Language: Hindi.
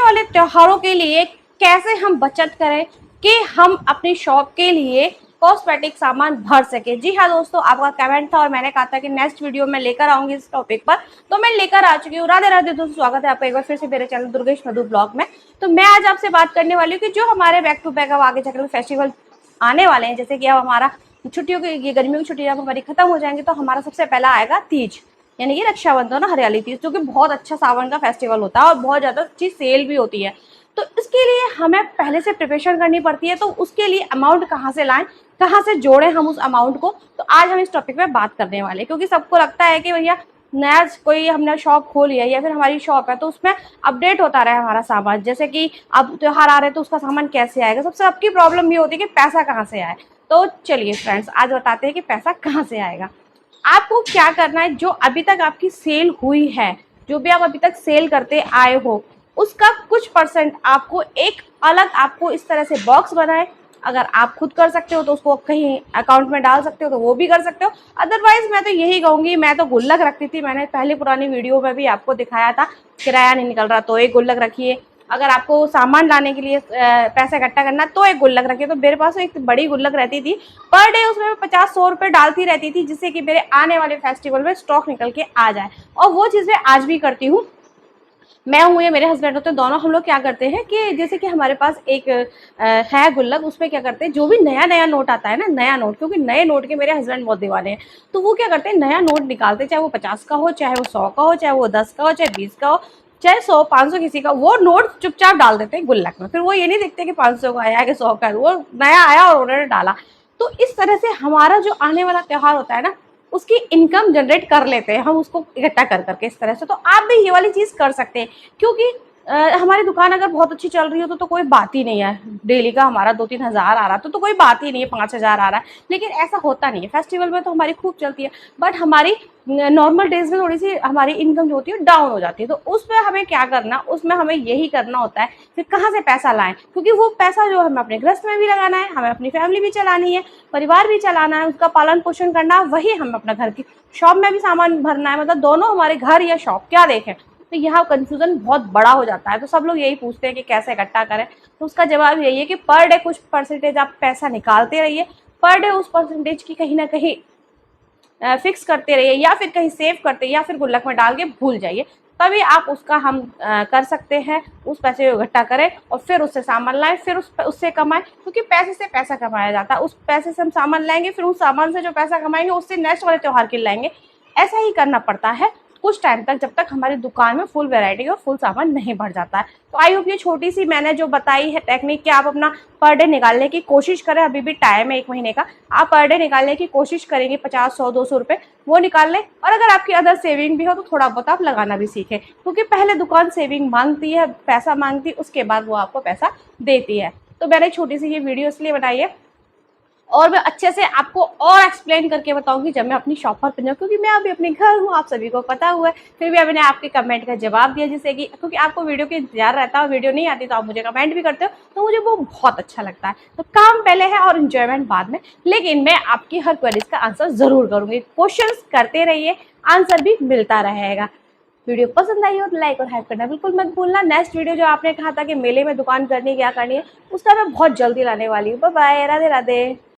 वाले त्योहारों के लिए कैसे हम बचत करें कि हम अपनी शॉप के लिए कॉस्मेटिक सामान भर सके। जी हाँ दोस्तों, आपका कमेंट था और मैंने कहा था कि नेक्स्ट वीडियो में लेकर आऊंगी इस टॉपिक पर, तो मैं लेकर आ चुकी हूँ। राधे राधे दोस्तों, स्वागत है आपका एक बार फिर से मेरे चैनल दुर्गेश मधु ब्लॉग में। तो मैं आज आपसे बात करने वाली हूँ कि जो हमारे बैक टू बैक अब आगे चलकर फेस्टिवल आने वाले हैं, जैसे कि अब हमारा छुट्टियों की ये गर्मियों की छुट्टियां हमारी खत्म हो जाएंगी, तो हमारा सबसे पहला आएगा तीज, यानी कि रक्षाबंधन और हरियाली तीज, जो कि बहुत अच्छा सावन का फेस्टिवल होता है और बहुत ज़्यादा अच्छी सेल भी होती है। तो इसके लिए हमें पहले से प्रिपरेशन करनी पड़ती है। तो उसके लिए अमाउंट कहाँ से लाएं, कहाँ से जोड़ें हम उस अमाउंट को, तो आज हम इस टॉपिक पे बात करने वाले हैं। क्योंकि सबको लगता है कि भैया नया कोई हमने शॉप खोली है या फिर हमारी शॉप है तो उसमें अपडेट होता रहे हमारा सामान, जैसे कि अब त्योहार आ रहे हैं तो उसका सामान कैसे आएगा। सबसे सबकी प्रॉब्लम ये होती है कि पैसा कहाँ से आए। तो चलिए फ्रेंड्स, आज बताते हैं कि पैसा कहाँ से आएगा। आपको क्या करना है, जो अभी तक आपकी सेल हुई है, जो भी आप अभी तक सेल करते आए हो, उसका कुछ परसेंट आपको एक अलग आपको इस तरह से बॉक्स बनाए। अगर आप खुद कर सकते हो तो उसको कहीं अकाउंट में डाल सकते हो तो वो भी कर सकते हो। अदरवाइज मैं तो यही कहूँगी, मैं तो गुल्लक रखती थी, मैंने पहले पुरानी वीडियो में भी आपको दिखाया था, किराया नहीं निकल रहा तो एक गुल्लक रखिए। अगर आपको सामान लाने के लिए पैसा इकट्ठा करना तो एक गुल्लक रखिए। तो मेरे पास एक बड़ी गुल्लक रहती थी, पर डे उसमें मैं 50-100 रुपये डालती रहती थी, जिससे कि मेरे आने वाले फेस्टिवल में स्टॉक निकल के आ जाए। और वो चीज़ मैं आज भी करती हूँ। मैं हूँ या मेरे हस्बैंड होते हैं, दोनों हम लोग क्या करते हैं कि जैसे कि हमारे पास एक है गुल्लक, उसमें क्या करते हैं, जो भी नया नया नोट आता है ना, नया नोट, क्योंकि नए नोट के मेरे हस्बैंड बहुत दीवाने हैं, तो वो क्या करते हैं, नया नोट निकालते हैं, चाहे वो 50 का हो, चाहे वो 100 का हो, चाहे वो 10 का हो, चाहे 20 का हो, चाहे 100-500 किसी का, वो नोट चुपचाप डाल देते हैं गुल्लक में। फिर वो ये नहीं देखते कि 500 का आया कि 100 का, वो नया आया और उन्होंने डाला। तो इस तरह से हमारा जो आने वाला त्योहार होता है ना, उसकी इनकम जनरेट कर लेते हैं हम उसको इकट्ठा कर करके इस तरह से। तो आप भी ये वाली चीज़ कर सकते हैं, क्योंकि हमारी दुकान अगर बहुत अच्छी चल रही हो तो कोई बात ही नहीं है। डेली का हमारा 2-3 हज़ार आ रहा तो कोई बात ही नहीं है, 5 हज़ार आ रहा है। लेकिन ऐसा होता नहीं है, फेस्टिवल में तो हमारी खूब चलती है, बट हमारी नॉर्मल डेज में थोड़ी सी हमारी इनकम जो होती है डाउन हो जाती है। तो उसमें हमें क्या करना, उसमें हमें यही करना होता है कि कहाँ से पैसा लाएं, क्योंकि वो पैसा जो हमें अपने गृहस्थ में भी लगाना है, हमें अपनी फैमिली भी चलानी है, परिवार भी चलाना है, उसका पालन पोषण करना है, वही हमें अपना घर की शॉप में भी सामान भरना है। मतलब दोनों, हमारे घर या शॉप, क्या देखें। तो यहाँ कंफ्यूजन बहुत बड़ा हो जाता है। तो सब लोग यही पूछते हैं कि कैसे इकट्ठा करें, तो उसका जवाब यही है कि पर डे कुछ परसेंटेज आप पैसा निकालते रहिए। पर डे उस परसेंटेज की कहीं ना कहीं फिक्स करते रहिए, या फिर कहीं सेव करते, या फिर गुल्लक में डाल के भूल जाइए। तभी आप उसका हम कर सकते हैं, उस पैसे को इकट्ठा करें और फिर उससे सामान लाएं, फिर उससे कमाएं। क्योंकि पैसे से पैसा कमाया जाता है, उस पैसे से हम सामान लाएंगे, फिर उस सामान से जो पैसा कमाएंगे उससे नेक्स्ट वाले त्योहार के लिए लाएंगे। ऐसा ही करना पड़ता है कुछ टाइम तक, जब तक हमारी दुकान में फुल वैरायटी और फुल सामान नहीं बढ़ जाता है। तो आई होप ये छोटी सी मैंने जो बताई है टेक्निक कि आप अपना पर डे निकालने की कोशिश करें। अभी भी टाइम है 1 महीने का, आप पर डे निकालने की कोशिश करेंगे 50, 100, 200 रुपये वो निकाल लें। और अगर आपकी अदर सेविंग भी हो तो थोड़ा बहुत आप लगाना भी सीखें, क्योंकि पहले दुकान सेविंग मांगती है, पैसा मांगती है, उसके बाद वो आपको पैसा देती है। तो मैंने छोटी सी ये वीडियो इसलिए बनाई है, और मैं अच्छे से आपको और एक्सप्लेन करके बताऊंगी जब मैं अपनी शॉप पर पहुंचूं, क्योंकि मैं अभी अपने घर हूँ, आप सभी को पता हुआ है। फिर भी मैंने आपके कमेंट का जवाब दिया, जिससे कि क्योंकि आपको वीडियो का इंतजार रहता है, वीडियो नहीं आती तो आप मुझे कमेंट भी करते हो, तो मुझे वो बहुत अच्छा लगता है। तो काम पहले है और इंजॉयमेंट बाद में, लेकिन मैं आपकी हर क्वेरीज का आंसर जरूर करूंगी। क्वेश्चन करते रहिए, आंसर भी मिलता रहेगा। वीडियो पसंद आई हो तो लाइक और हेल्प करना बिल्कुल मत भूलना। नेक्स्ट वीडियो जो आपने कहा था कि मेले में दुकान करनी क्या करनी है, उसका मैं बहुत जल्दी लाने वाली हूँ। Bye bye, Radhe Radhe.